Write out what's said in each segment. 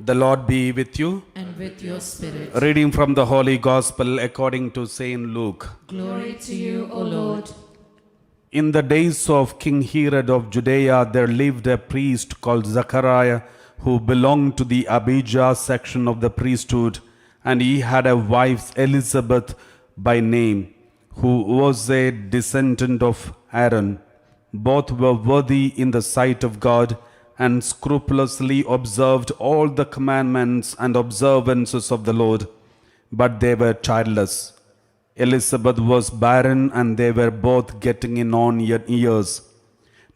The Lord be with you. and with your spirit. Reading from the Holy Gospel according to Saint Luke. Glory to you, O Lord. In the days of King Herod of Judea, there lived a priest called Zachariah, who belonged to the Abijah section of the priesthood, and he had a wife, Elizabeth by name, who was a descendant of Aaron. Both were worthy in the sight of God, and scrupulously observed all the commandments and observances of the Lord. But they were childless. Elizabeth was barren, and they were both getting on years.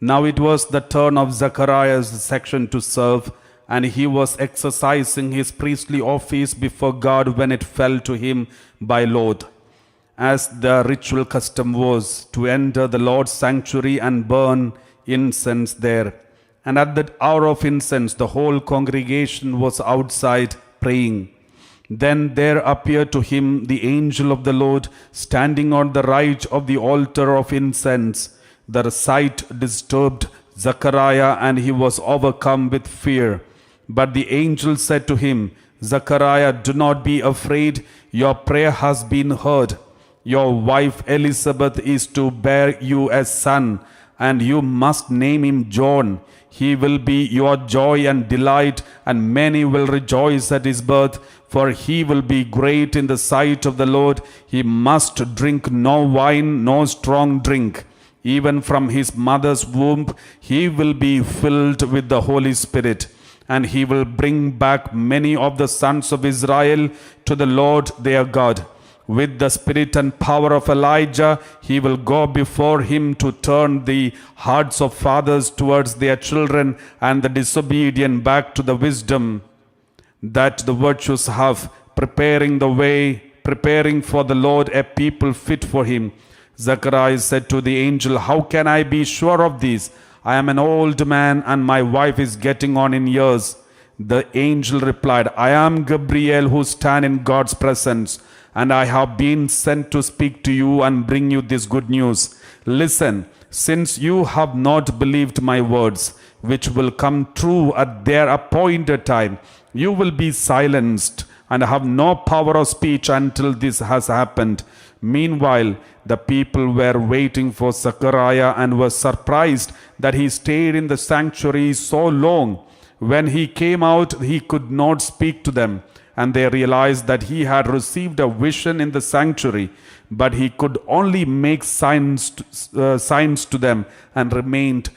Now it was the turn of Zachariah's section to serve, and he was exercising his priestly office before God when it fell to him by lot, as the ritual custom was, to enter the Lord's sanctuary and burn incense there. And at that hour of incense, the whole congregation was outside praying. Then there appeared to him the angel of the Lord, standing on the right of the altar of incense. The sight disturbed Zachariah, and he was overcome with fear. But the angel said to him, Zachariah, do not be afraid, your prayer has been heard. Your wife Elizabeth is to bear you a son, and you must name him John. He will be your joy and delight, and many will rejoice at his birth, for he will be great in the sight of the Lord. He must drink no wine, no strong drink. Even from his mother's womb he will be filled with the Holy Spirit, and he will bring back many of the sons of Israel to the Lord their God. With the spirit and power of Elijah, he will go before him to turn the hearts of fathers towards their children, and the disobedient back to the wisdom that the virtuous have, preparing for the Lord a people fit for him. Zachariah said to the angel, how can I be sure of this? I am an old man, and my wife is getting on in years. The angel replied, I am Gabriel, who stand in God's presence, and I have been sent to speak to you and bring you this good news. Listen, since you have not believed my words, which will come true at their appointed time, you will be silenced and have no power of speech until this has happened. Meanwhile, the people were waiting for Zechariah and were surprised that he stayed in the sanctuary so long. When he came out, he could not speak to them, and they realized that he had received a vision in the sanctuary, but he could only make signs to them and remained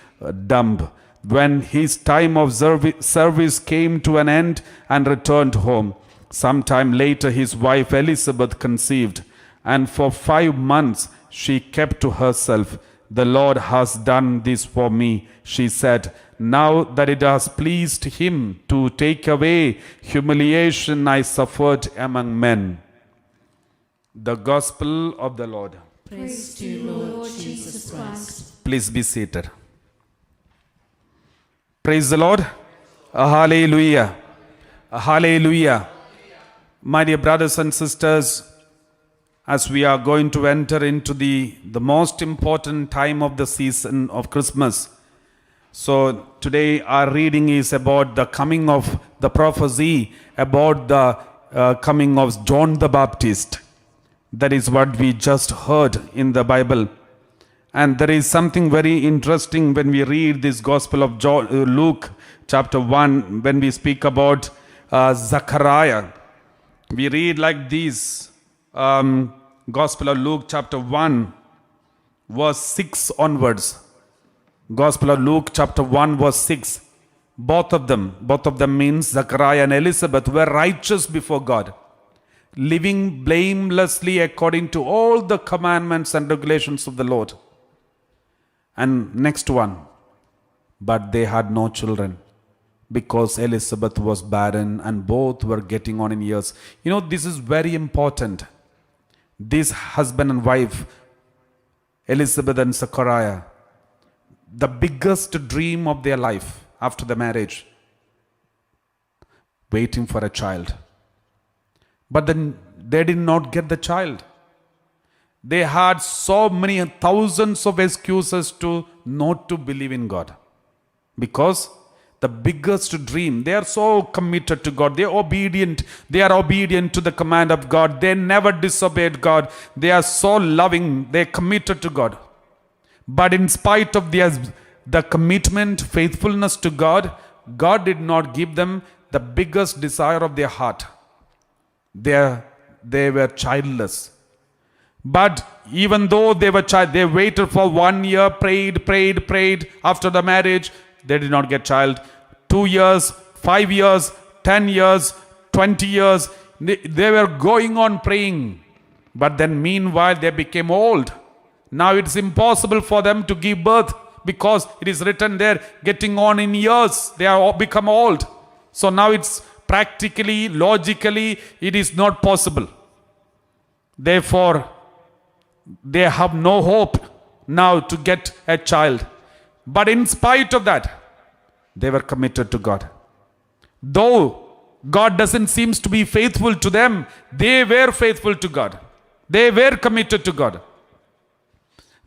dumb. When his time of service came to an end and returned home, sometime later his wife Elizabeth conceived, and for 5 months she kept to herself. The Lord has done this for me, she said. Now that it has pleased him to take away humiliation I suffered among men. The Gospel of the Lord. Praise to you, Lord Jesus Christ. Please be seated. Praise the Lord. Hallelujah. Hallelujah. My dear brothers and sisters, as we are going to enter into the most important time of the season of Christmas. So today our reading is about the coming of the prophecy about the coming of John the Baptist. That is what we just heard in the Bible. And there is something very interesting when we read this Gospel of Luke chapter 1, when we speak about Zachariah. We read like this, Gospel of Luke chapter 1 verse 6 onwards. Gospel of Luke chapter 1 verse 6. Both of them means Zachariah and Elizabeth were righteous before God, living blamelessly according to all the commandments and regulations of the Lord. And next one, but they had no children, because Elizabeth was barren and both were getting on in years. You know, this is very important. This husband and wife, Elizabeth and Zechariah, the biggest dream of their life after the marriage, waiting for a child. But then they did not get the child. They had so many thousands of excuses to not to believe in God, because The biggest dream. They are so committed to God. They are obedient. They are obedient to the command of God. They never disobeyed God. They are so loving. They are committed to God. But in spite of the commitment, faithfulness to God, God did not give them the biggest desire of their heart. They were childless. But even though they were child, they waited for 1 year, prayed. After the marriage, they did not get child. 2 years, 5 years, 10 years, 20 years. They were going on praying. But then meanwhile, they became old. Now it's impossible for them to give birth because it is written there, getting on in years. They are all become old. So now it's practically, logically, it is not possible. Therefore, they have no hope now to get a child. But in spite of that, they were committed to God. Though God doesn't seem to be faithful to them, they were faithful to God. They were committed to God.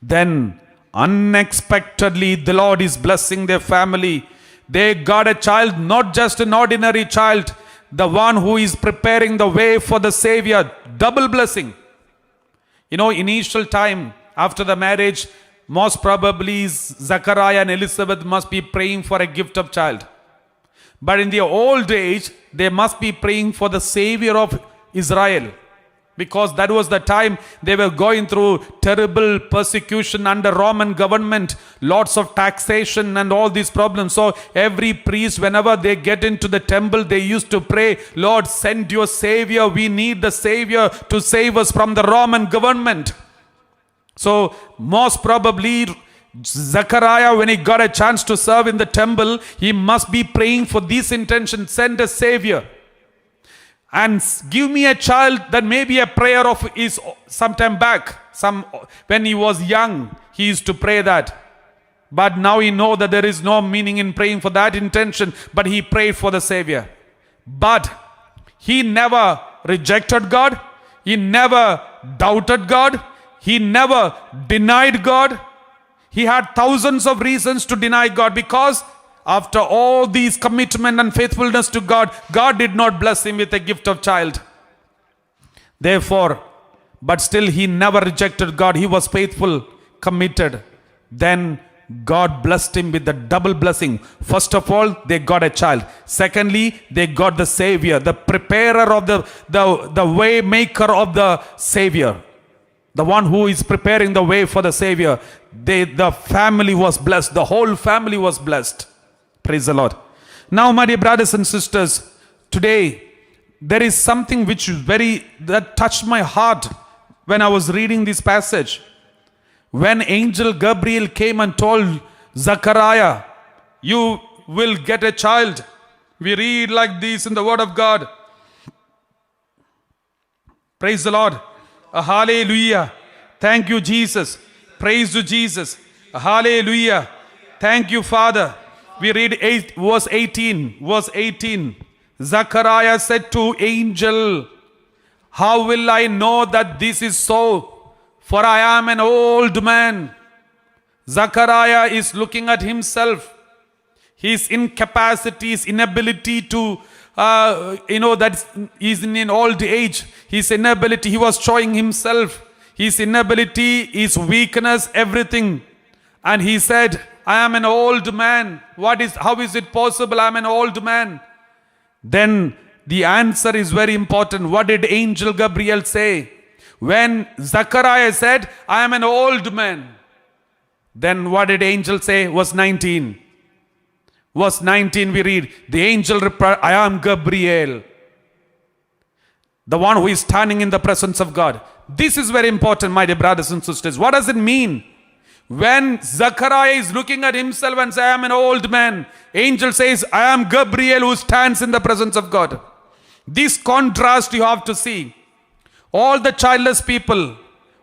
Then, unexpectedly, the Lord is blessing their family. They got a child, not just an ordinary child, the one who is preparing the way for the Savior. Double blessing. Initial time after the marriage, most probably Zachariah and Elizabeth must be praying for a gift of child. But in their old age, they must be praying for the Savior of Israel. Because that was the time they were going through terrible persecution under Roman government, lots of taxation and all these problems. So every priest, whenever they get into the temple, they used to pray, Lord, send your Savior. We need the Savior to save us from the Roman government. So most probably Zechariah, when he got a chance to serve in the temple, he must be praying for this intention, send a Savior. And give me a child. That may be a prayer of his sometime back. When he was young, he used to pray that. But now he knows that there is no meaning in praying for that intention. But he prayed for the Savior. But he never rejected God. He never doubted God. He never denied God. He had thousands of reasons to deny God, because after all these commitment and faithfulness to God, God did not bless him with a gift of child. Therefore, but still he never rejected God. He was faithful, committed. Then God blessed him with the double blessing. First of all, they got a child. Secondly, they got the Savior, the preparer of the way maker of the Savior. The one who is preparing the way for the Savior. The family was blessed. The whole family was blessed. Praise the Lord. Now, my dear brothers and sisters, today there is something that touched my heart when I was reading this passage. When angel Gabriel came and told Zechariah, you will get a child. We read like this in the Word of God. Praise the Lord. Hallelujah. Thank you, Jesus. Praise to Jesus. Hallelujah. Thank you, Father. We read verse 18. Zechariah said to angel, how will I know that this is so? For I am an old man. Zechariah is looking at himself. His incapacity, his inability to, that he's in an old age. His inability, he was showing himself. His inability, his weakness, everything. And he said, I am an old man. How is it possible? I am an old man. Then the answer is very important. What did angel Gabriel say? When Zechariah said, I am an old man. Then what did angel say? Verse 19. Verse 19 we read, the angel replied, I am Gabriel, the one who is standing in the presence of God. This is very important, my dear brothers and sisters. What does it mean? When Zechariah is looking at himself and says, I am an old man, angel says, I am Gabriel who stands in the presence of God. This contrast you have to see. All the childless people,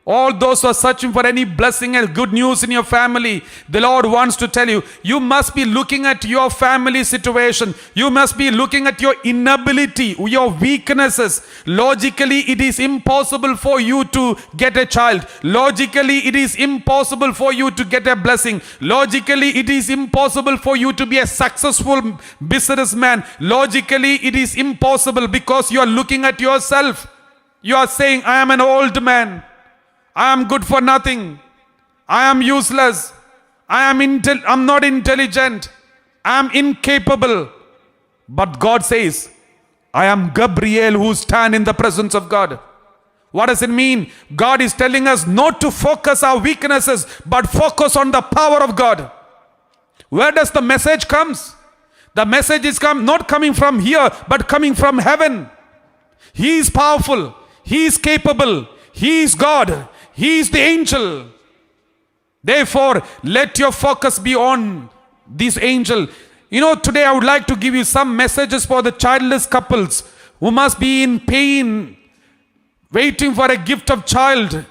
All those who are searching for any blessing and good news in your family, the Lord wants to tell you, you must be looking at your family situation. You must be looking at your inability, your weaknesses. Logically, it is impossible for you to get a child. Logically, it is impossible for you to get a blessing. Logically, it is impossible for you to be a successful businessman. Logically, it is impossible because you are looking at yourself. You are saying, I am an old man. I am good for nothing. I am useless. I'm not intelligent. I am incapable. But God says, I am Gabriel who stand in the presence of God. What does it mean? God is telling us not to focus our weaknesses, but focus on the power of God. Where does the message comes? The message is not coming from here, but coming from heaven. He is powerful. He is capable. He is God. He is the angel. Therefore, let your focus be on this angel. Today I would like to give you some messages for the childless couples who must be in pain, waiting for a gift of child.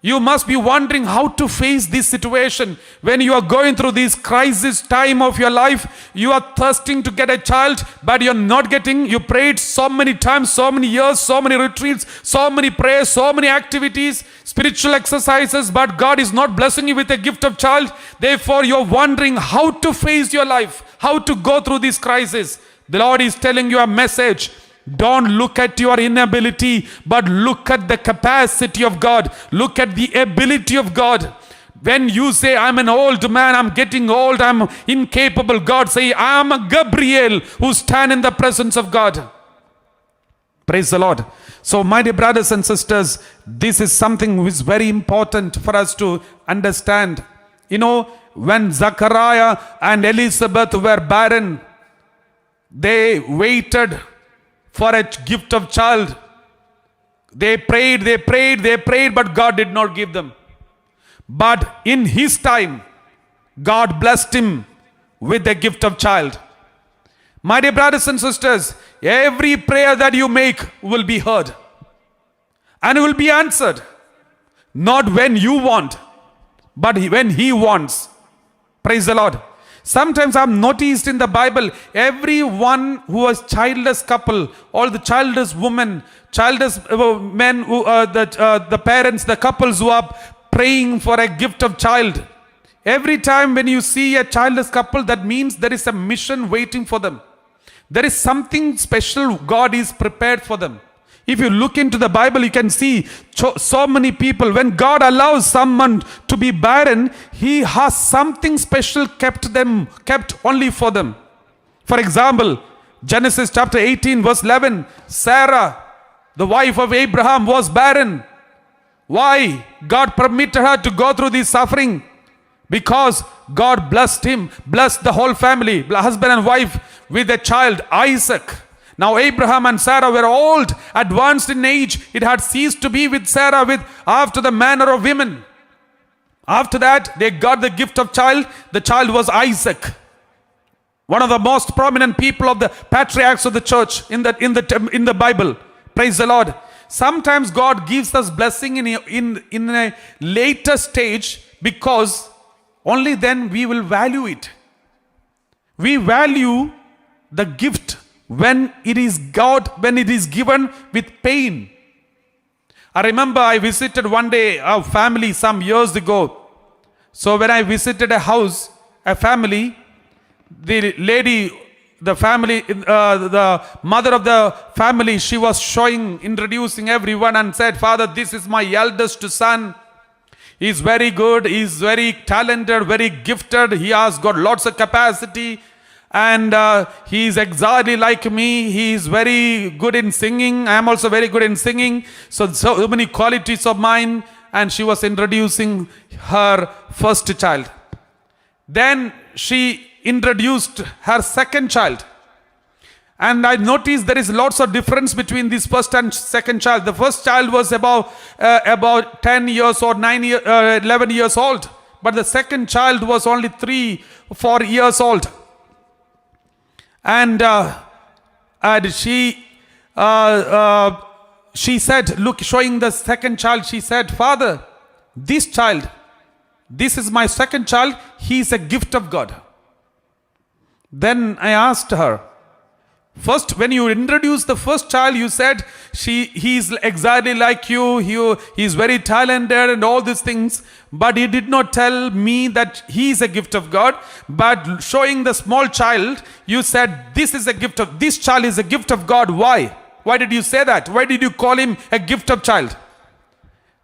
You must be wondering how to face this situation. When you are going through this crisis time of your life, you are thirsting to get a child, but you're not getting. You prayed so many times, so many years, so many retreats, so many prayers, so many activities, spiritual exercises, but God is not blessing you with a gift of child. Therefore, you're wondering how to face your life, how to go through this crisis. The Lord is telling you a message. Don't look at your inability, but look at the capacity of God. Look at the ability of God. When you say, I'm an old man, I'm getting old, I'm incapable, God say, I am a Gabriel who stand in the presence of God. Praise the Lord. So my dear brothers and sisters, this is something which is very important for us to understand. When Zachariah and Elizabeth were barren, they waited for a gift of child. They prayed, but God did not give them. But in his time, God blessed him with the gift of child. My dear brothers and sisters, every prayer that you make will be heard and will be answered. Not when you want, but when he wants. Praise the Lord. Sometimes I've noticed in the Bible, everyone who was childless couple, all the childless women, childless men, the parents, the couples who are praying for a gift of child. Every time when you see a childless couple, that means there is a mission waiting for them. There is something special God is prepared for them. If you look into the Bible, you can see so many people. When God allows someone to be barren, he has something special kept only for them. For example, Genesis chapter 18 verse 11, Sarah, the wife of Abraham, was barren. Why? God permitted her to go through this suffering because God blessed the whole family, husband and wife, with a child, Isaac. Now Abraham and Sarah were old, advanced in age. It had ceased to be with Sarah after the manner of women. After that, they got the gift of child. The child was Isaac, one of the most prominent people of the patriarchs of the church in the Bible. Praise the Lord. Sometimes God gives us blessing in a later stage because only then we will value it. We value the gift when it is given with pain. I remember I visited one day a family some years ago. So when I visited a family, the mother of the family, she was introducing everyone and said, Father, this is my eldest son. He's very good, he's very talented, very gifted, he has got lots of capacity. And he is exactly like me. He is very good in singing. I am also very good in singing. So many qualities of mine. And she was introducing her first child. Then she introduced her second child. And I noticed there is lots of difference between this first and second child. The first child was about 10 years or 11 years old. But the second child was only 3-4 years old. And she she said, look, showing the second child, she said, Father, this child, this is my second child, he is a gift of God. Then I asked her, first, when you introduced the first child, you said he's exactly like you, he's very talented and all these things. But you did not tell me that he is a gift of God. But showing the small child, you said this child is a gift of God. Why? Why did you say that? Why did you call him a gift of child?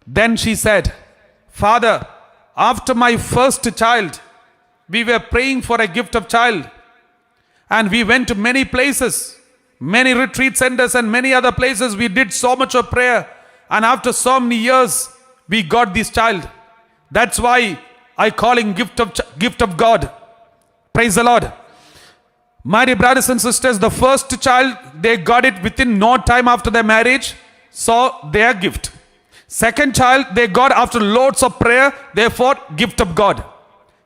Then she said, Father, after my first child, we were praying for a gift of child. And we went to many places, many retreat centers and many other places. We did so much of prayer. And after so many years, we got this child. That's why I call him gift of God. Praise the Lord. My dear brothers and sisters, the first child, they got it within no time after their marriage. So their gift. Second child, they got after loads of prayer. Therefore, gift of God.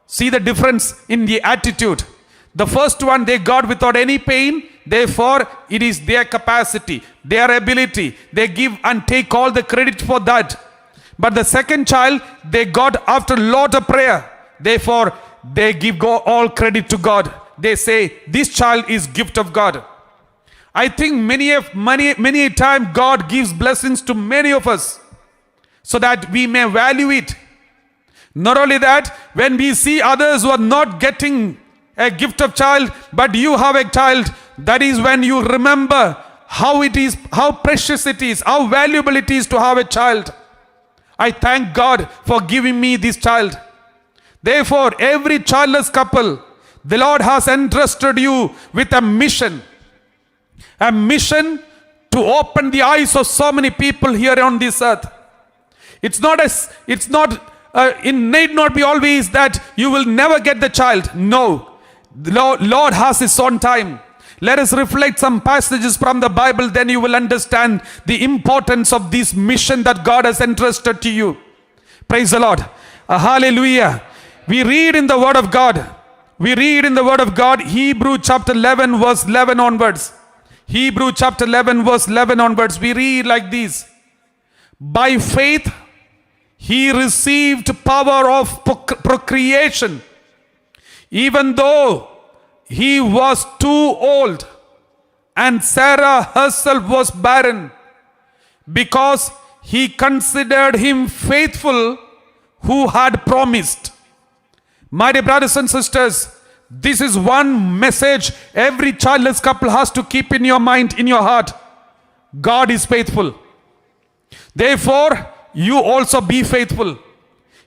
See the difference in the attitude. The first one they got without any pain, therefore it is their capacity, their ability. They give and take all the credit for that. But the second child they got after lot of prayer, therefore they give all credit to God. They say this child is gift of God. I think many a time God gives blessings to many of us so that we may value it. Not only that, when we see others who are not getting a gift of child, but you have a child, that is when you remember how it is, how precious it is, how valuable it is to have a child. I thank God for giving me this child. Therefore, every childless couple, the Lord has entrusted you with a mission to open the eyes of so many people here on this earth. It need not be always that you will never get the child. No. The Lord has his own time. Let us reflect some passages from the Bible, then you will understand the importance of this mission that God has entrusted to you. Praise the Lord. Hallelujah. We read in the Word of God. Hebrew chapter 11 verse 11 onwards. Hebrew chapter 11 verse 11 onwards. We read like this. By faith he received power of procreation, even though he was too old and Sarah herself was barren, because he considered him faithful who had promised. My dear brothers and sisters, this is one message every childless couple has to keep in your mind, in your heart. God is faithful. Therefore, you also be faithful.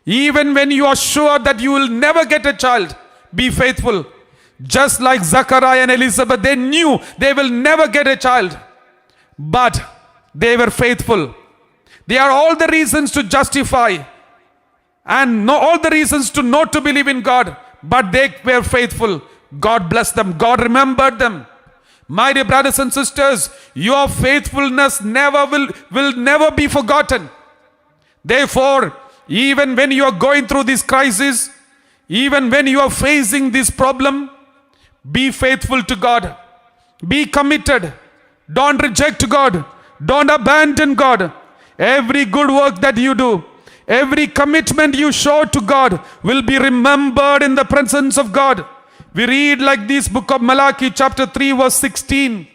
Even when you are sure that you will never get a child, be faithful. Just like Zachariah and Elizabeth, they knew they will never get a child, but they were faithful. There are all the reasons to justify and all the reasons to not to believe in God, but they were faithful. God blessed them. God remembered them. My dear brothers and sisters, your faithfulness will never be forgotten. Therefore, even when you are going through this crisis, even when you are facing this problem, be faithful to God. Be committed. Don't reject God. Don't abandon God. Every good work that you do, every commitment you show to God will be remembered in the presence of God. We read like this, book of Malachi chapter 3 verse 16.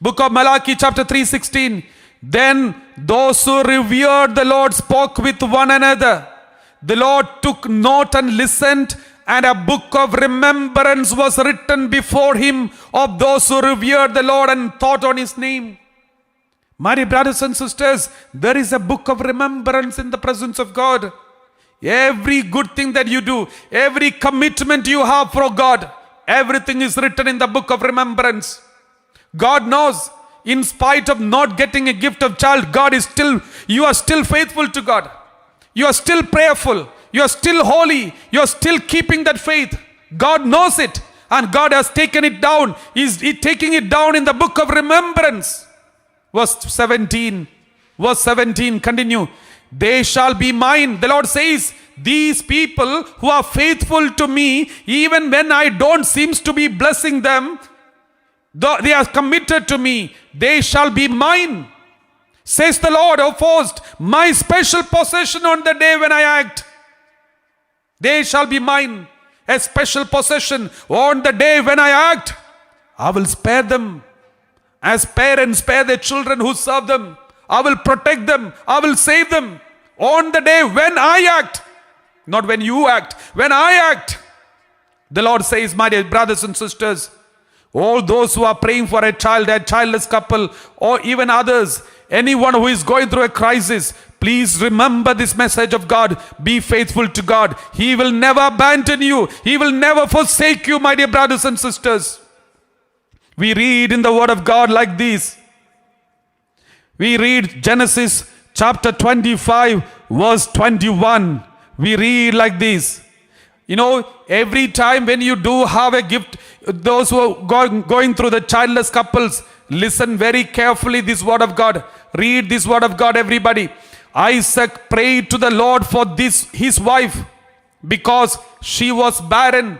Book of Malachi chapter 3 16. Then those who revered the Lord spoke with one another. The Lord took note and listened, and a book of remembrance was written before him of those who revered the Lord and thought on his name. My dear brothers and sisters, there is a book of remembrance in the presence of God. Every good thing that you do, every commitment you have for God, everything is written in the book of remembrance. God knows, in spite of not getting a gift of child, you are still faithful to God. You are still prayerful. You are still holy. You are still keeping that faith. God knows it. And God has taken it down. He's taking it down in the book of remembrance. Verse 17. Continue. They shall be mine. The Lord says, these people who are faithful to me, even when I don't seem to be blessing them, they are committed to me. They shall be mine. Says the Lord of hosts, my special possession on the day when I act. They shall be mine, a special possession on the day when I act. I will spare them as parents spare their children who serve them. I will protect them. I will save them on the day when I act. Not when you act, when I act. The Lord says, my dear brothers and sisters, all those who are praying for a child, a childless couple, or even others, anyone who is going through a crisis, please remember this message of God. Be faithful to God. He will never abandon you. He will never forsake you, my dear brothers and sisters. We read in the Word of God like this. We read Genesis chapter 25, verse 21. We read like this. You know, every time when you do have a gift, those who are going through the childless couples, listen very carefully this Word of God. Read this Word of God, everybody. Isaac prayed to the Lord for this, his wife, because she was barren.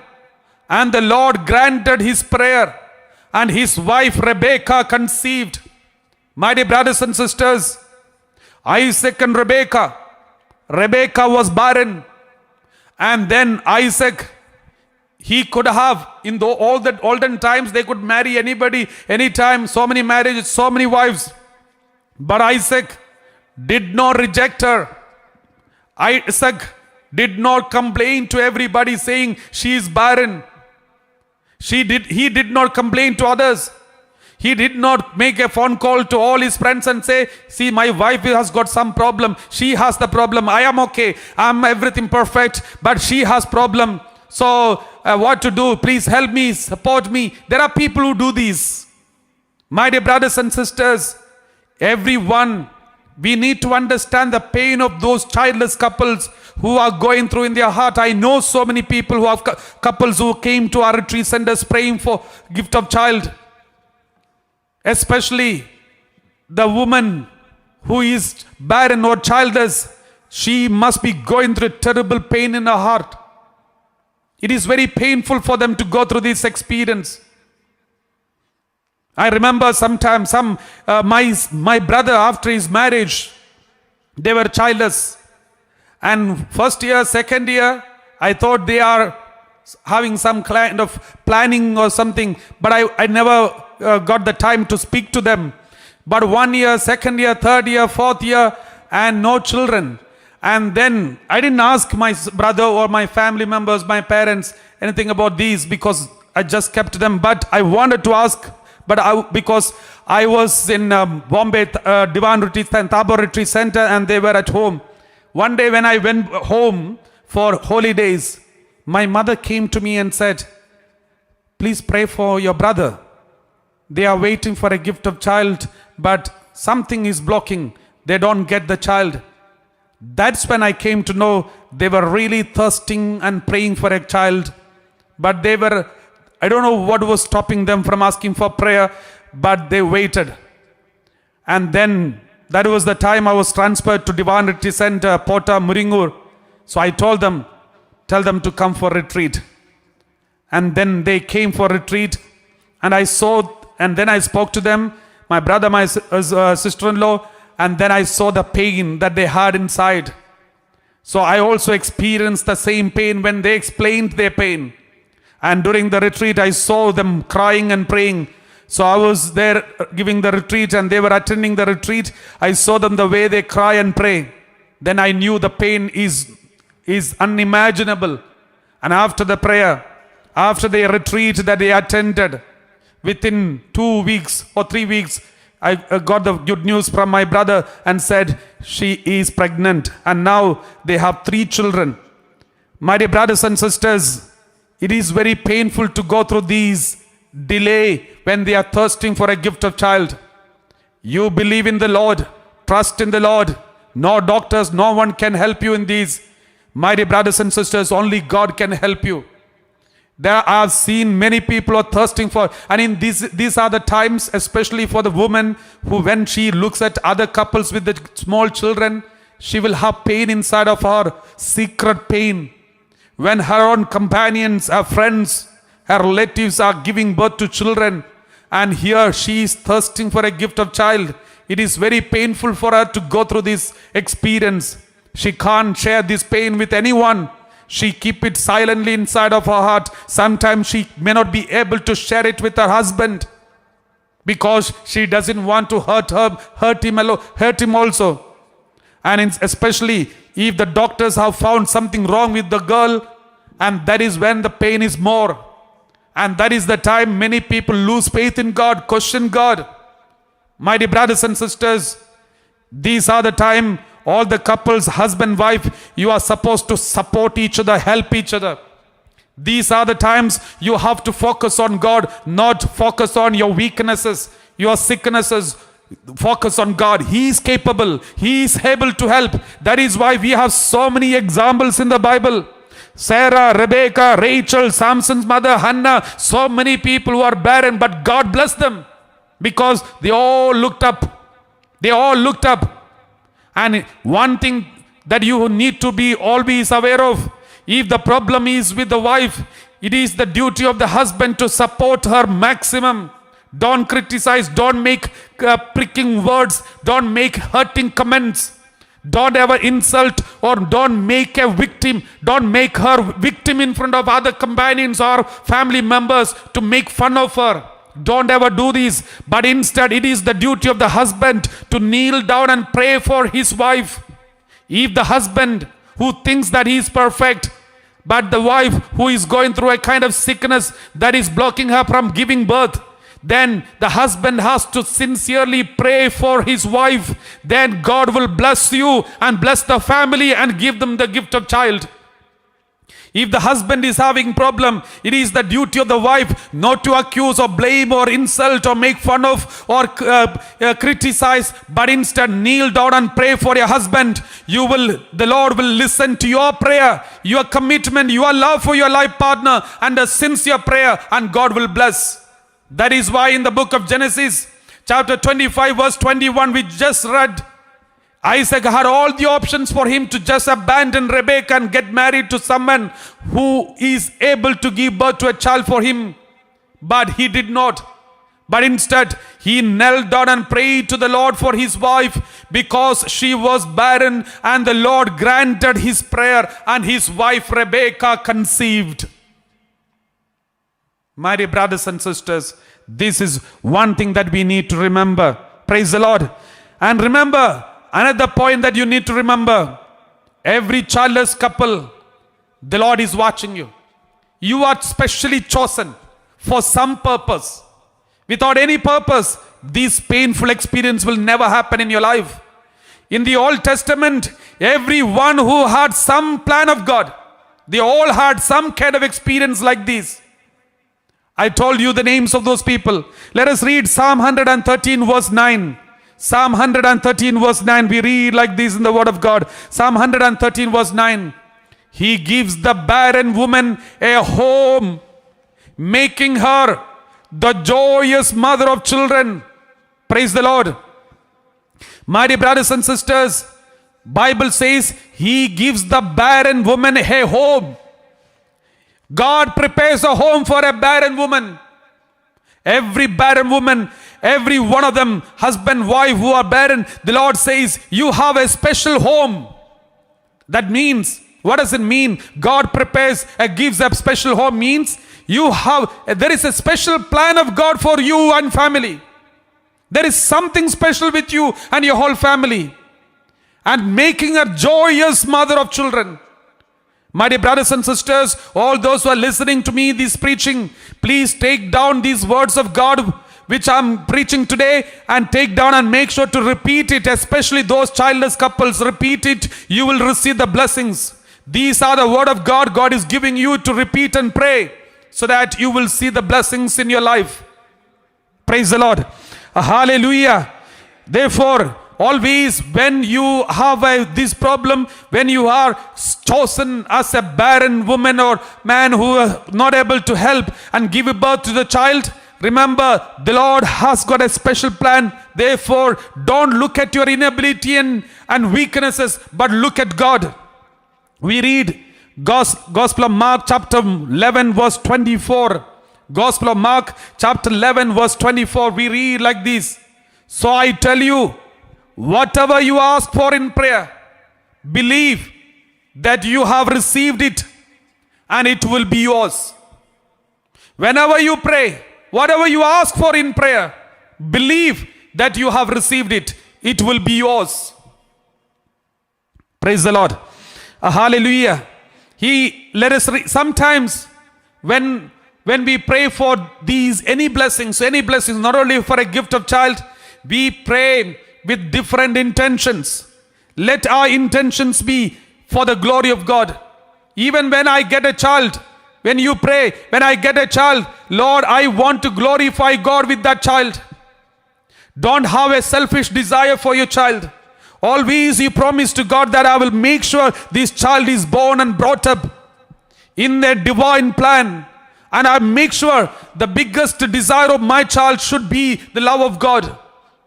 And the Lord granted his prayer. And his wife Rebekah conceived. My dear brothers and sisters, Isaac and Rebekah was barren. And then Isaac, he could have, in all the olden times, they could marry anybody, anytime, so many marriages, so many wives. But Isaac did not reject her. Isaac did not complain to everybody saying she is barren. He did not complain to others. He did not make a phone call to all his friends and say, see, my wife has got some problem. She has the problem. I am okay. I'm everything perfect. But she has problem. So what to do? Please help me, support me. There are people who do this. My dear brothers and sisters, everyone, we need to understand the pain of those childless couples who are going through in their heart. I know so many people who have couples who came to our retreat centers praying for gift of child. Especially the woman who is barren or childless. She must be going through terrible pain in her heart. It is very painful for them to go through this experience. I remember sometimes my brother, after his marriage, they were childless. And first year, second year, I thought they are having some kind of planning or something. But I never got the time to speak to them. But 1 year, second year, third year, fourth year, and no children. And then I didn't ask my brother or my family members, my parents, anything about these, because I just kept them. But I wanted to ask, because I was in Bombay Divan Retreat and Tabor Retreat Center, and they were at home. One day when I went home for holidays, my mother came to me and said, please pray for your brother. They are waiting for a gift of child, but something is blocking. They don't get the child. That's when I came to know they were really thirsting and praying for a child. But I don't know what was stopping them from asking for prayer, but they waited. And then that was the time I was transferred to Divan Retreat Center, Pota Muringur. So I told them, tell them to come for retreat. And then they came for retreat. And then I spoke to them, my brother, my sister-in-law, and then I saw the pain that they had inside. So I also experienced the same pain when they explained their pain. And during the retreat, I saw them crying and praying. So I was there giving the retreat and they were attending the retreat. I saw them the way they cry and pray. Then I knew the pain is unimaginable. And after the prayer, after the retreat that they attended, within 2 weeks or 3 weeks, I got the good news from my brother and said she is pregnant. And now they have 3 children. My dear brothers and sisters, it is very painful to go through these delay when they are thirsting for a gift of child. You believe in the Lord, trust in the Lord. No doctors, no one can help you in these. My dear brothers and sisters, only God can help you. There I've seen many people are thirsting for, and in these are the times, especially for the woman who, when she looks at other couples with the small children, she will have pain inside of her, secret pain. When her own companions, her friends, her relatives are giving birth to children, and here she is thirsting for a gift of child. It is very painful for her to go through this experience. She can't share this pain with anyone. She keep it silently inside of her heart. Sometimes she may not be able to share it with her husband because she doesn't want to hurt him also. And especially if the doctors have found something wrong with the girl, and that is when the pain is more. And that is the time many people lose faith in God, question God. My dear brothers and sisters, these are the time all the couples, husband, wife, you are supposed to support each other, help each other. These are the times you have to focus on God, not focus on your weaknesses, your sicknesses. Focus on God. He is capable. He is able to help. That is why we have so many examples in the Bible. Sarah, Rebecca, Rachel, Samson's mother, Hannah, so many people who are barren, but God blessed them because they all looked up. They all looked up. And one thing that you need to be always aware of, if the problem is with the wife, it is the duty of the husband to support her maximum. Don't criticize, don't make pricking words, don't make hurting comments. Don't ever insult or don't make her victim in front of other companions or family members to make fun of her. Don't ever do this. But instead, it is the duty of the husband to kneel down and pray for his wife. If the husband who thinks that he is perfect, but the wife who is going through a kind of sickness that is blocking her from giving birth, then the husband has to sincerely pray for his wife. Then God will bless you and bless the family and give them the gift of child. If the husband is having problem, it is the duty of the wife not to accuse or blame or insult or make fun of or criticize, but instead kneel down and pray for your husband. The Lord will listen to your prayer, your commitment, your love for your life partner, and a sincere prayer, and God will bless. That is why in the book of Genesis, chapter 25, verse 21, we just read, Isaac had all the options for him to just abandon Rebekah and get married to someone who is able to give birth to a child for him. But he did not. But instead, he knelt down and prayed to the Lord for his wife because she was barren, and the Lord granted his prayer, and his wife Rebekah conceived. My dear brothers and sisters, this is one thing that we need to remember. Praise the Lord. And remember, another point that you need to remember, every childless couple, the Lord is watching you. You are specially chosen for some purpose. Without any purpose, this painful experience will never happen in your life. In the Old Testament, everyone who had some plan of God, they all had some kind of experience like this. I told you the names of those people. Let us read Psalm 113 verse 9. Psalm 113 verse 9. We read like this in the word of God. Psalm 113 verse 9. He gives the barren woman a home, making her the joyous mother of children. Praise the Lord. My dear brothers and sisters, Bible says he gives the barren woman a home. God prepares a home for a barren woman. Every barren woman, every one of them, husband, wife who are barren, the Lord says, you have a special home. That means, what does it mean? God prepares, gives a special home means there is a special plan of God for you and family. There is something special with you and your whole family. And making a joyous mother of children. My dear brothers and sisters, all those who are listening to me, this preaching, please take down these words of God which I'm preaching today and take down and make sure to repeat it, especially those childless couples. Repeat it, you will receive the blessings. These are the word of God God is giving you to repeat and pray so that you will see the blessings in your life. Praise the Lord. Hallelujah. Therefore, always when you have this problem, when you are chosen as a barren woman or man who is not able to help and give birth to the child, remember the Lord has got a special plan. Therefore, don't look at your inability and weaknesses, but look at God. We read Gospel of Mark chapter 11 verse 24. Gospel of Mark chapter 11 verse 24. We read like this. So I tell you, whatever you ask for in prayer, believe that you have received it and it will be yours. Whenever you pray, whatever you ask for in prayer, believe that you have received it. It will be yours. Praise the Lord. Hallelujah. Sometimes when we pray for any blessings, not only for a gift of child, we pray with different intentions. Let our intentions be for the glory of God. Even when I get a child, when you pray, when I get a child, Lord, I want to glorify God with that child. Don't have a selfish desire for your child. Always you promise to God that I will make sure this child is born and brought up in their divine plan. And I make sure the biggest desire of my child should be the love of God.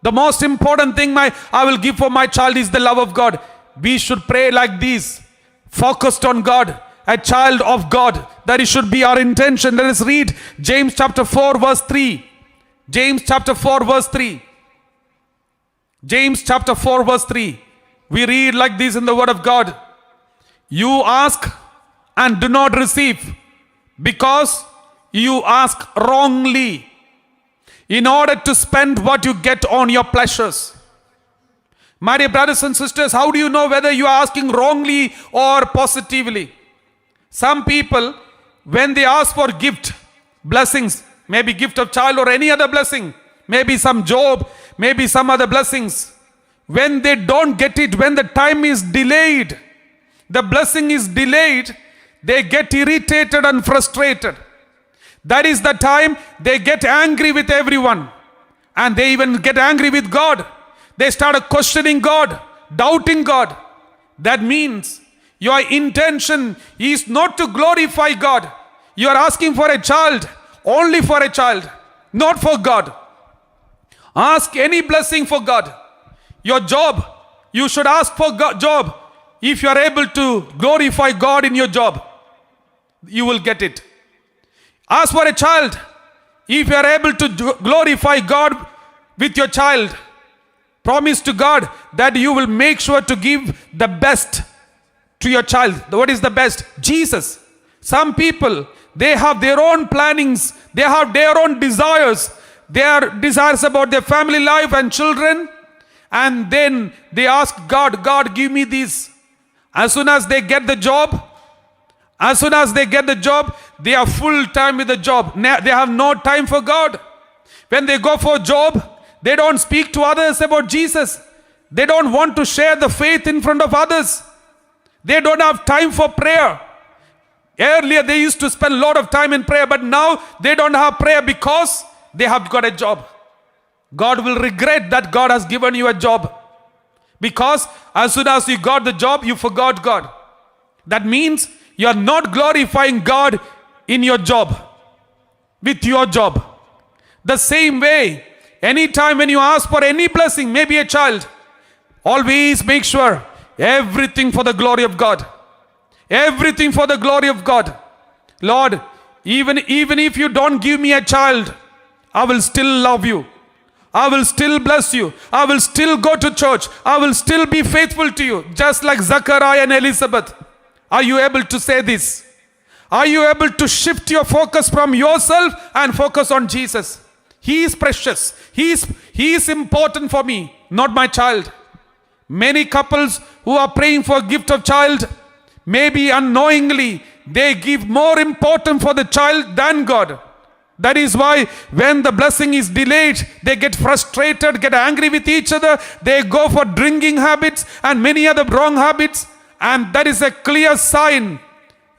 The most important thing I will give for my child is the love of God. We should pray like this, focused on God, a child of God. That it should be our intention. Let us read James chapter 4 verse 3. James chapter 4 verse 3. James chapter 4 verse 3. We read like this in the word of God. You ask and do not receive, because you ask wrongly, in order to spend what you get on your pleasures. My dear brothers and sisters, how do you know whether you are asking wrongly or positively? Some people, when they ask for gift, blessings, maybe gift of child or any other blessing, maybe some job, maybe some other blessings, when they don't get it, when the time is delayed, the blessing is delayed, they get irritated and frustrated. That is the time they get angry with everyone. And they even get angry with God. They start questioning God, doubting God. That means your intention is not to glorify God. You are asking for a child, only for a child, not for God. Ask any blessing for God. Your job, you should ask for job. If you are able to glorify God in your job, you will get it. Ask for a child. If you are able to glorify God with your child, promise to God that you will make sure to give the best to your child. What is the best? Jesus. Some people, they have their own plannings. They have their own desires. Their desires about their family life and children. And then they ask God, God, give me this. As soon as they get the job, they are full time with the job. They have no time for God. When they go for a job, they don't speak to others about Jesus. They don't want to share the faith in front of others. They don't have time for prayer. Earlier they used to spend a lot of time in prayer, but now they don't have prayer because they have got a job. God will regret that God has given you a job, because as soon as you got the job, you forgot God. That means you are not glorifying God in your job, with your job. The same way, anytime when you ask for any blessing, maybe a child, always make sure everything for the glory of God. Everything for the glory of God. Lord, even if you don't give me a child, I will still love you. I will still bless you. I will still go to church. I will still be faithful to you. Just like Zachariah and Elizabeth. Are you able to say this? Are you able to shift your focus from yourself and focus on Jesus? He is precious. He is important for me, not my child. Many couples who are praying for a gift of child, maybe unknowingly, they give more importance for the child than God. That is why when the blessing is delayed, they get frustrated, get angry with each other. They go for drinking habits and many other wrong habits. And that is a clear sign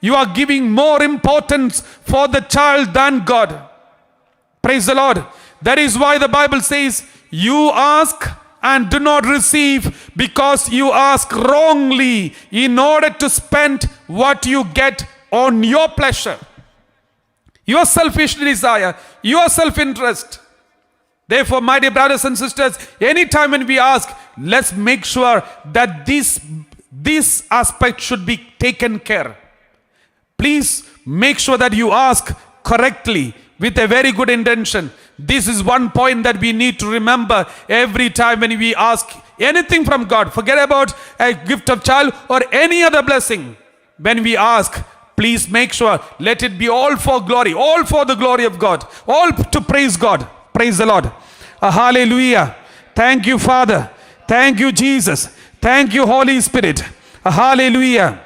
you are giving more importance for the child than God. Praise the Lord. That is why the Bible says, you ask and do not receive, because you ask wrongly, in order to spend what you get on your pleasure, your selfish desire, your self-interest. Therefore, my dear brothers and sisters, anytime when we ask, let's make sure that this aspect should be taken care. Please make sure that you ask correctly with a very good intention. This is one point that we need to remember every time when we ask anything from God. Forget about a gift of child or any other blessing. When we ask, please make sure, let it be all for glory, all for the glory of God, all to praise God. Praise the Lord. Hallelujah. Thank you, Father. Thank you, Jesus. Thank you, Holy Spirit. Hallelujah.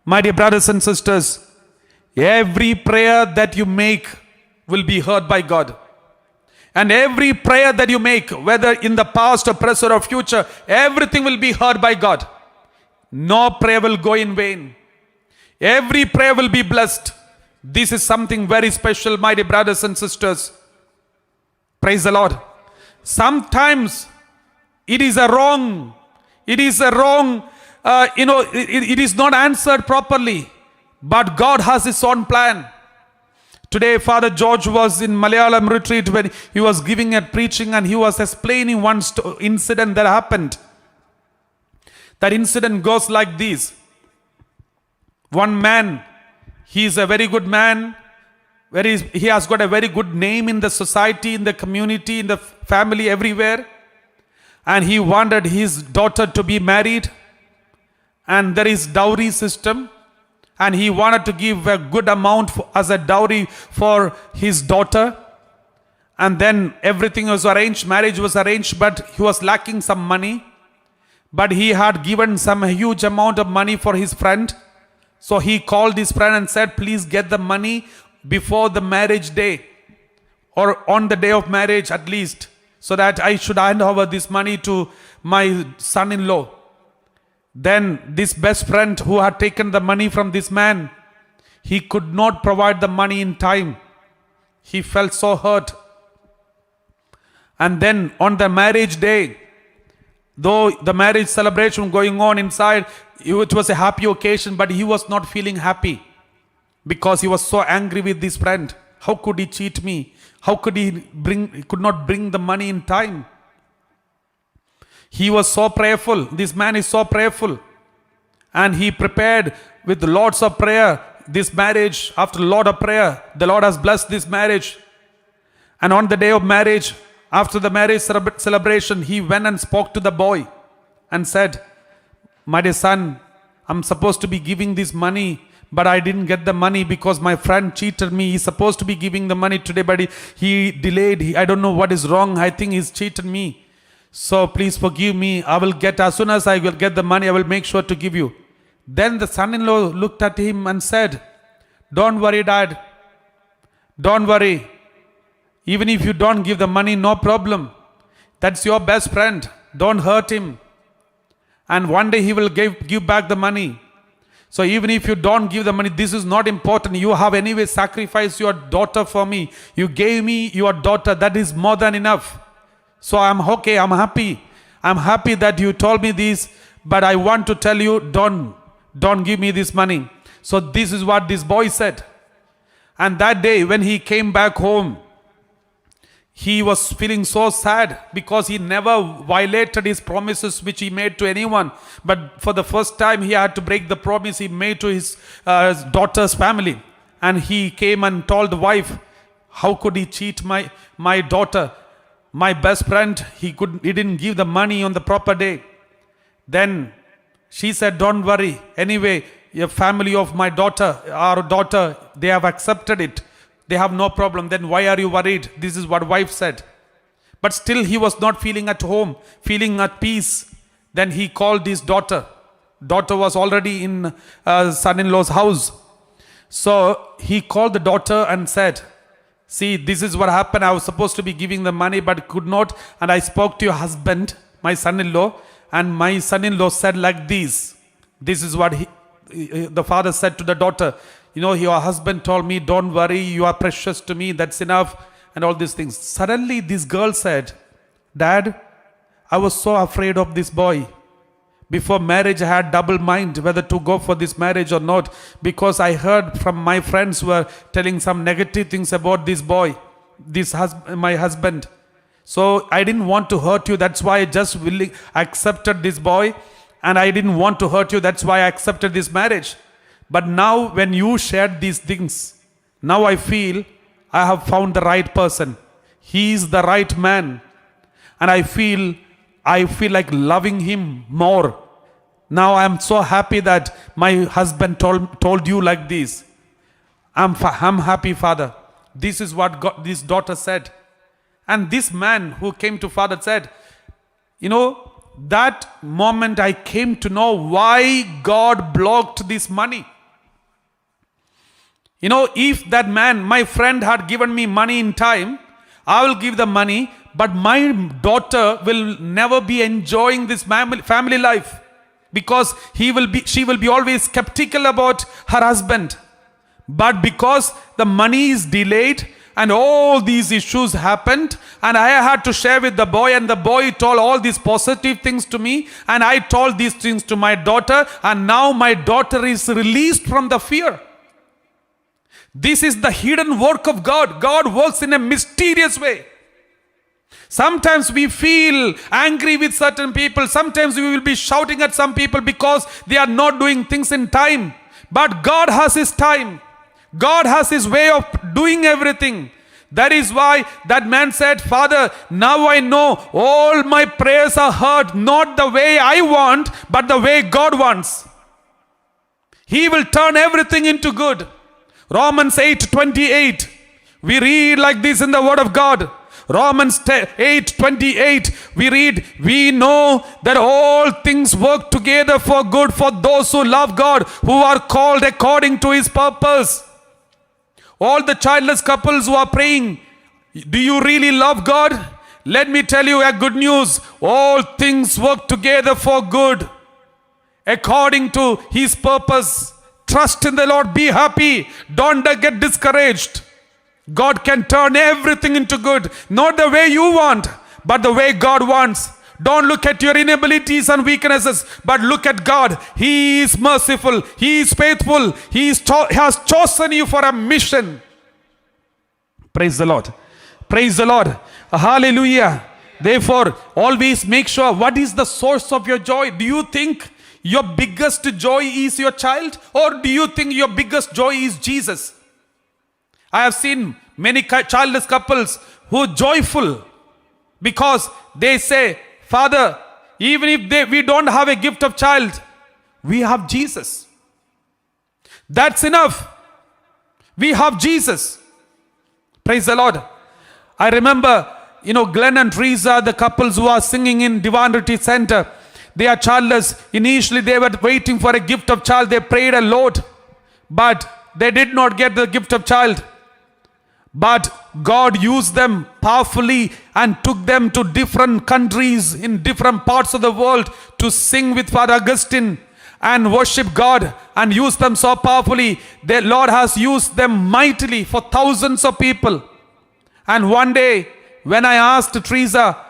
My dear brothers and sisters, every prayer that you make will be heard by God. And every prayer that you make, whether in the past or present or future, everything will be heard by God. No prayer will go in vain. Every prayer will be blessed. This is something very special, my dear brothers and sisters. Praise the Lord. Sometimes it is a wrong, it is not answered properly. But God has His own plan. Today, Father George was in Malayalam retreat when he was giving a preaching and he was explaining one incident that happened. That incident goes like this. One man, he is a very good man. He has got a very good name in the society, in the community, in the family, everywhere. And he wanted his daughter to be married. And there is dowry system. And he wanted to give a good amount as a dowry for his daughter. And then everything was arranged, marriage was arranged, but he was lacking some money. But he had given some huge amount of money for his friend. So he called his friend and said, please get the money before the marriage day, or on the day of marriage at least, so that I should hand over this money to my son-in-law. Then this best friend who had taken the money from this man, he could not provide the money in time. He felt so hurt. And then on the marriage day, though the marriage celebration going on inside, it was a happy occasion, but he was not feeling happy because he was so angry with this friend. How could he cheat me? How could he could not bring the money in time? He was so prayerful. This man is so prayerful. And he prepared with lots of prayer this marriage. After a lot of prayer, the Lord has blessed this marriage. And on the day of marriage, after the marriage celebration, he went and spoke to the boy and said, my dear son, I'm supposed to be giving this money, but I didn't get the money because my friend cheated me. He's supposed to be giving the money today, but he delayed. I don't know what is wrong. I think he's cheated me. So please forgive me. I will get, as soon as I will get the money, I will make sure to give you. Then the son-in-law looked at him and said, don't worry, Dad. Don't worry. Even if you don't give the money, no problem. That's your best friend. Don't hurt him. And one day he will give back the money. So even if you don't give the money, this is not important. You have anyway sacrificed your daughter for me. You gave me your daughter. That is more than enough. So I'm okay. I'm happy. I'm happy that you told me this. But I want to tell you, don't give me this money. So this is what this boy said. And that day when he came back home, he was feeling so sad because he never violated his promises which he made to anyone. But for the first time, he had to break the promise he made to his daughter's family. And he came and told the wife, how could he cheat my daughter? My best friend, he didn't give the money on the proper day. Then she said, don't worry. Anyway, your family of my daughter, our daughter, they have accepted it. They have no problem. Then why are you worried? This is what wife said. But still he was not feeling at home, feeling at peace. Then he called his daughter. Daughter was already in son-in-law's house. So he called the daughter and said, see, this is what happened. I was supposed to be giving the money but could not. And I spoke to your husband, my son-in-law. And my son-in-law said like this. This is what the father said to the daughter. You know, your husband told me, don't worry, you are precious to me, that's enough, and all these things. Suddenly, this girl said, Dad, I was so afraid of this boy. Before marriage, I had double mind whether to go for this marriage or not, because I heard from my friends who were telling some negative things about this boy, my husband. So I didn't want to hurt you, that's why I just accepted this boy, and I didn't want to hurt you, that's why I accepted this marriage. But now when you shared these things, now I feel I have found the right person. he is the right man. And I feel like loving him more. Now I am so happy that my husband told you like this. I'm happy, Father. This is what this daughter said. And this man who came to Father said, that moment I came to know why God blocked this money. If that man, my friend, had given me money in time, I will give the money, but my daughter will never be enjoying this family life, because she will be always skeptical about her husband. But because the money is delayed and all these issues happened, and I had to share with the boy, and the boy told all these positive things to me, and I told these things to my daughter, and now my daughter is released from the fear. This is the hidden work of God. God works in a mysterious way. Sometimes we feel angry with certain people. Sometimes we will be shouting at some people because they are not doing things in time. But God has His time. God has His way of doing everything. That is why that man said, Father, now I know all my prayers are heard, not the way I want, but the way God wants. He will turn everything into good. Romans 8:28. We read like this in the Word of God. Romans 8:28. We read, we know that all things work together for good for those who love God, who are called according to His purpose. All the childless couples who are praying, do you really love God? Let me tell you a good news. All things work together for good according to His purpose. Trust in the Lord. Be happy. Don't get discouraged. God can turn everything into good. Not the way you want, but the way God wants. Don't look at your inabilities and weaknesses, but look at God. He is merciful. He is faithful. He has chosen you for a mission. Praise the Lord. Praise the Lord. Hallelujah. Therefore, always make sure, what is the source of your joy? Do you think your biggest joy is your child? Or do you think your biggest joy is Jesus? I have seen many childless couples who are joyful because they say, Father, even if we don't have a gift of child, we have Jesus. That's enough. We have Jesus. Praise the Lord. I remember, Glenn and Teresa, the couples who are singing in Divine Retreat Center. They are childless. Initially, they were waiting for a gift of child. They prayed a lot, but they did not get the gift of child. But God used them powerfully and took them to different countries in different parts of the world to sing with Father Augustine and worship God, and use them so powerfully. The Lord has used them mightily for thousands of people. And one day, when I asked Teresa,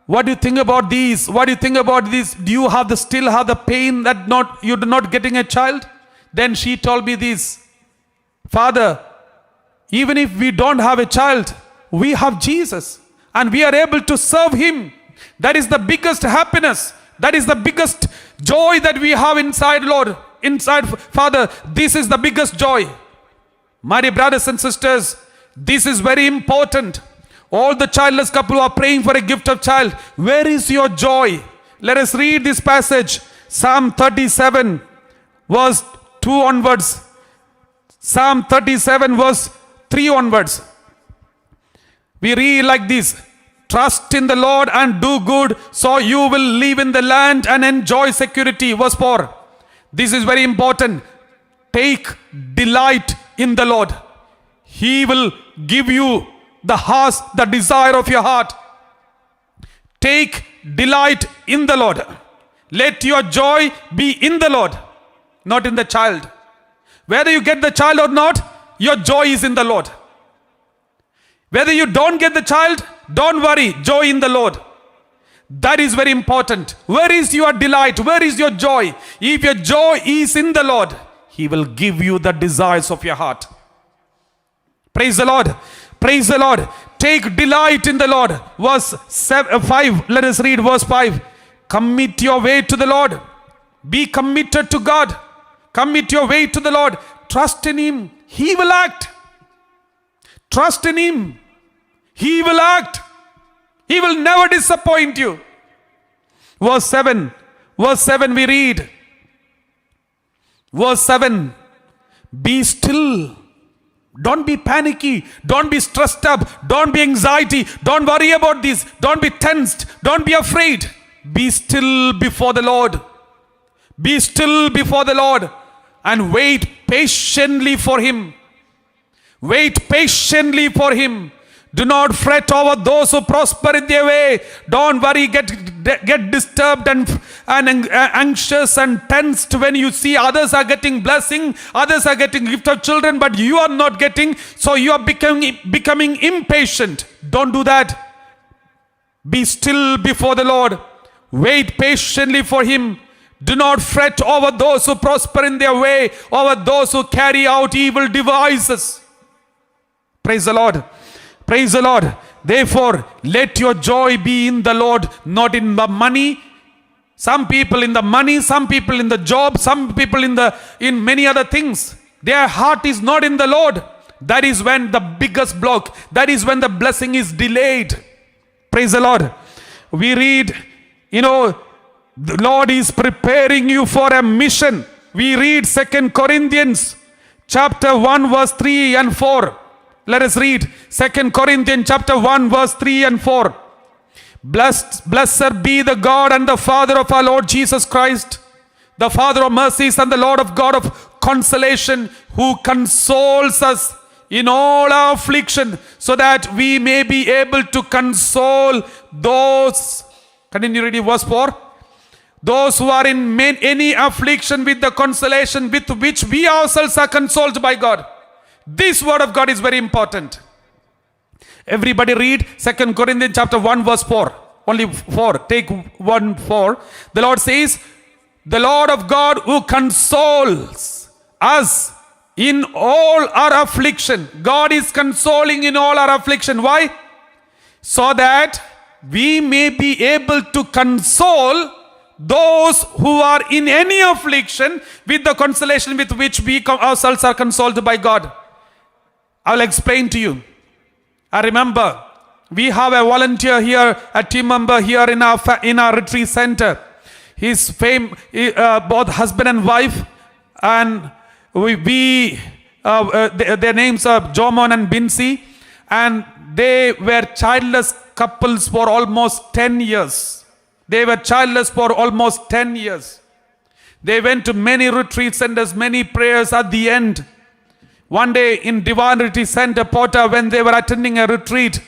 what do you think about these? What do you think about this? Do you still have the pain that you're not getting a child? Then she told me this, Father, even if we don't have a child, we have Jesus and we are able to serve Him. That is the biggest happiness. That is the biggest joy that we have inside, Lord. Inside, Father, this is the biggest joy. My dear brothers and sisters, this is very important. All the childless couple who are praying for a gift of child, where is your joy? Let us read this passage. Psalm 37 verse 2 onwards. Psalm 37 verse 3 onwards. We read like this. Trust in the Lord and do good, so you will live in the land and enjoy security. Verse 4. This is very important. Take delight in the Lord. He will give you the desire of your heart. Take delight in the Lord. Let your joy be in the Lord, not in the child. Whether you get the child or not, your joy is in the Lord. Whether you don't get the child, don't worry, joy in the Lord. That is very important. Where is your delight? Where is your joy? If your joy is in the Lord, He will give you the desires of your heart. Praise the Lord. Praise the Lord. Take delight in the Lord. Verse 5. Let us read verse 5. Commit your way to the Lord. Be committed to God. Commit your way to the Lord. Trust in Him. He will act. Trust in Him. He will act. He will never disappoint you. Verse 7 we read. Verse 7, be still. Don't be panicky. Don't be stressed up. Don't be anxiety. Don't worry about this. Don't be tensed. Don't be afraid. Be still before the Lord. Be still before the Lord and wait patiently for Him. Wait patiently for Him. Do not fret over those who prosper in their way. Don't worry, get disturbed and anxious and tensed when you see others are getting blessing, others are getting gift of children, but you are not getting, so you are becoming impatient. Don't do that. Be still before the Lord. Wait patiently for Him. Do not fret over those who prosper in their way, over those who carry out evil devices. Praise the Lord. Praise the Lord. Therefore, let your joy be in the Lord, not in the money. Some people in the money, some people in the job, some people in many other things. Their heart is not in the Lord. That is when the biggest block, that is when the blessing is delayed. Praise the Lord. We read, the Lord is preparing you for a mission. We read 2 Corinthians chapter 1 verse 3 and 4. Let us read 2 Corinthians chapter 1 verse 3 and 4. Blessed be the God and the Father of our Lord Jesus Christ, the Father of mercies and the Lord of God of consolation, who consoles us in all our affliction, so that we may be able to console those. Continue reading verse 4. Those who are in any affliction with the consolation with which we ourselves are consoled by God. This word of God is very important. Everybody read 2 Corinthians chapter 1 verse 4. Only 4. Take 1 4. The Lord says, the Lord of God who consoles us in all our affliction. God is consoling in all our affliction. Why? So that we may be able to console those who are in any affliction with the consolation with which we ourselves are consoled by God. I will explain to you. I remember we have a volunteer here, a team member here in our retreat center. His both husband and wife, and their names are Jomon and Binsi, and they were childless couples for almost 10 years. They were childless for almost 10 years. They went to many retreat centers, many prayers. At the end, one day in Divine Retreat Center, Porta, when they were attending a retreat,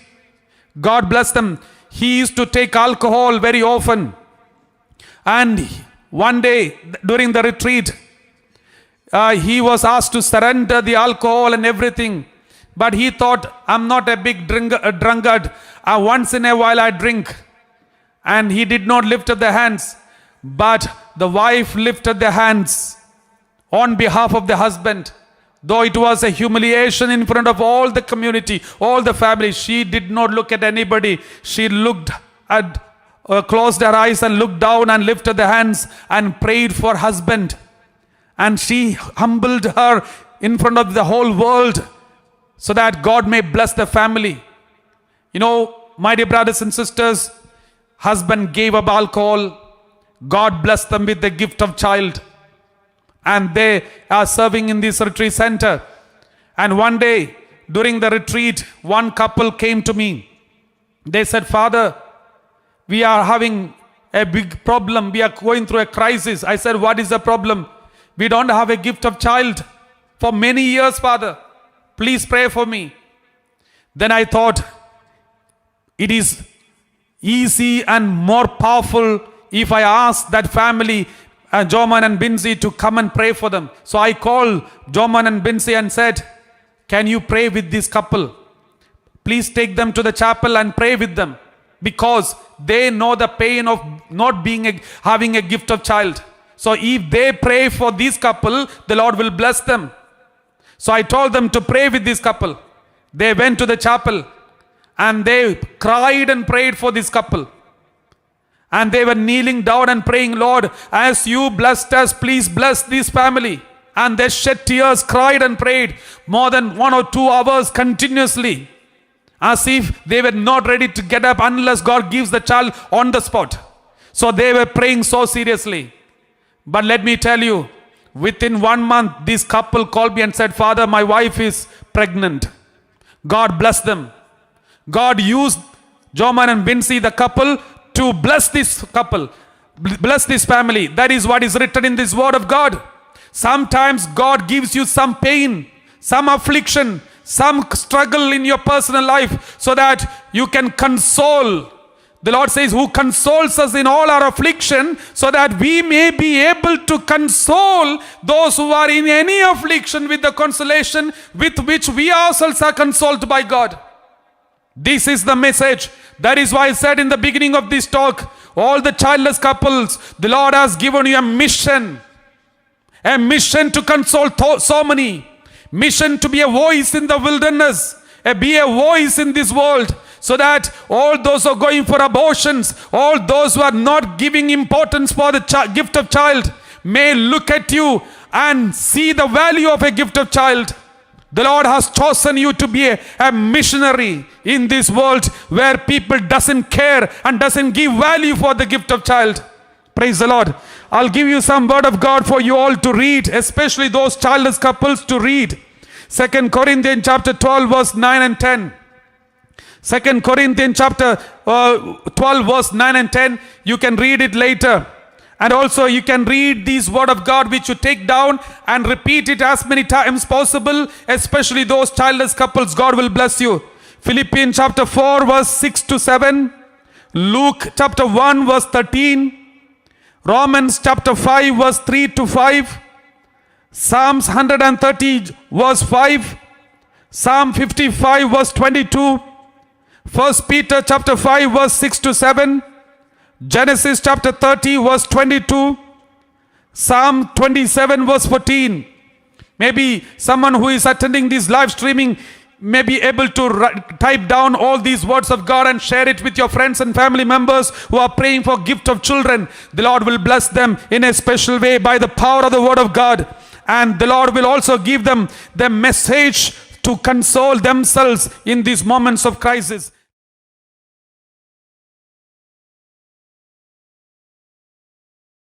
God bless them, he used to take alcohol very often. And one day during the retreat, he was asked to surrender the alcohol and everything. But he thought, I'm not a big drunkard. Once in a while I drink. And he did not lift up the hands. But the wife lifted the hands on behalf of the husband. Though it was a humiliation in front of all the community, all the family, she did not look at anybody. She looked at, closed her eyes and looked down and lifted the hands and prayed for husband. And she humbled her in front of the whole world so that God may bless the family. My dear brothers and sisters, husband gave up alcohol. God blessed them with the gift of child. And they are serving in this retreat center. And one day during the retreat, one couple came to me. They said, Father, we are having a big problem. We are going through a crisis. I said, what is the problem? We don't have a gift of child for many years, Father. Please pray for me. Then I thought, it is easy and more powerful if I ask that family, Joman and Binsi, to come and pray for them. So I called Joman and Binsi and said, can you pray with this couple? Please take them to the chapel and pray with them, because they know the pain of not having a gift of child. So if they pray for this couple, the Lord will bless them. So I told them to pray with this couple. They went to the chapel and they cried and prayed for this couple. And they were kneeling down and praying, Lord, as you blessed us, please bless this family. And they shed tears, cried and prayed more than 1 or 2 hours continuously. as if they were not ready to get up unless God gives the child on the spot. So they were praying so seriously. But let me tell you, within 1 month, this couple called me and said, Father, my wife is pregnant. God bless them. God used Joman and Binsi, the couple, to bless this couple, bless this family. That is what is written in this word of God. Sometimes God gives you some pain, some affliction, some struggle in your personal life so that you can console. The Lord says, who consoles us in all our affliction, so that we may be able to console those who are in any affliction with the consolation with which we ourselves are consoled by God. This is the message. That is why I said in the beginning of this talk, all the childless couples, the Lord has given you a mission to console so many, mission to be a voice in the wilderness, be a voice in this world, so that all those who are going for abortions, all those who are not giving importance for the gift of child, may look at you and see the value of a gift of child. The Lord has chosen you to be a missionary in this world where people doesn't care and doesn't give value for the gift of child. Praise the Lord. I'll give you some word of God for you all to read, especially those childless couples to read. 2 Corinthians chapter 12 verse 9 and 10. 2 Corinthians chapter 12 verse 9 and 10. You can read it later. And also you can read this word of God which you take down and repeat it as many times possible, especially those childless couples. God will bless you. Philippians chapter 4 verse 6 to 7. Luke chapter 1 verse 13. Romans chapter 5 verse 3 to 5. Psalms 130 verse 5. Psalm 55 verse 22. 1 Peter chapter 5 verse 6 to 7. Genesis chapter 30 verse 22. Psalm 27 verse 14. Maybe someone who is attending this live streaming may be able to type down all these words of God and share it with your friends and family members who are praying for gift of children. The Lord will bless them in a special way by the power of the word of God. And the Lord will also give them the message to console themselves in these moments of crisis.